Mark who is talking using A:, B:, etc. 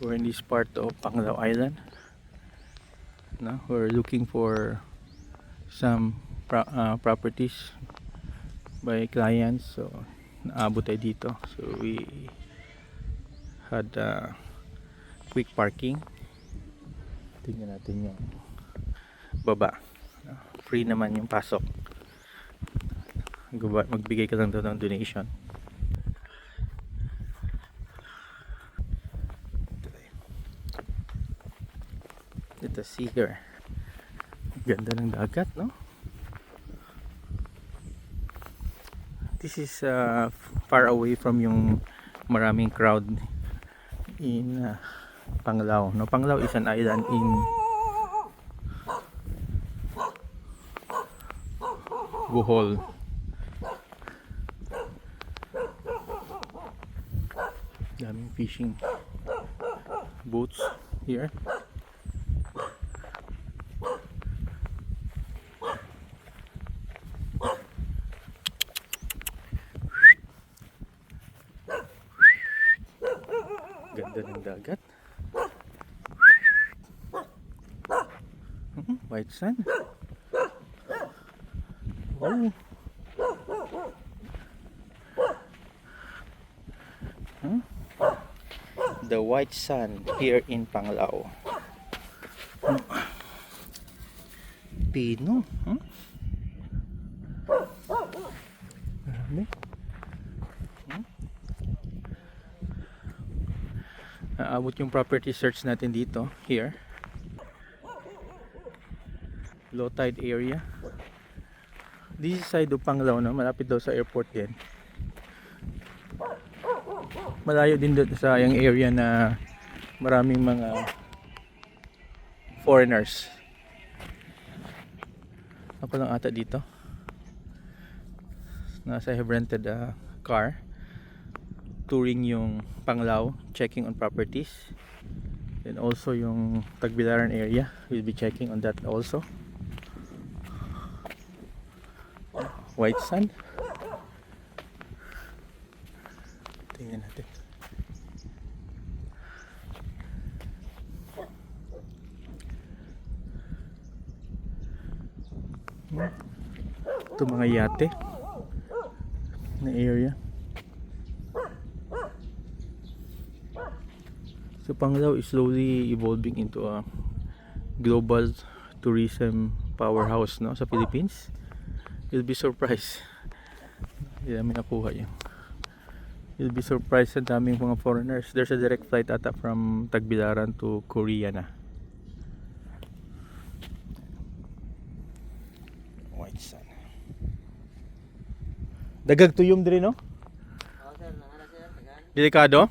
A: We're in this part of Panglao Island. No, we're looking for some properties by clients. So naabot tayo dito. So we had quick parking. Tingnan natin yung baba. Free naman yung pasok. Magbigay ka lang daw ng donation. Ito see here. Ganda ng dagat, no? This is far away from yung maraming crowd in Panglao. No, Panglao is an island in Bohol. Daming fishing boats here. Ganda ng dagat. White sand. Oh. The white sand here in Panglao. Pino. Marami. Aabot yung property search natin dito. Here. Low tide area. This is side of Panglao, no? Malapit daw sa airport din. Malayo din doon sa yung area na maraming mga foreigners. Ako lang ata dito. Nasa have rented a car. Touring yung Panglao, checking on properties. And also yung Tagbilaran area. We'll be checking on that also. White sand. Tingnan natin. Ito mga yate na area. So Panglao is slowly evolving into a global tourism powerhouse, no, sa Philippines. You'll be surprised. Hindi namin nakuha yun. You'll be surprised sa daming mga foreigners. There's a direct flight ata from Tagbilaran to Korea na. White sand. Dagag tuyom diri, no? Delikado?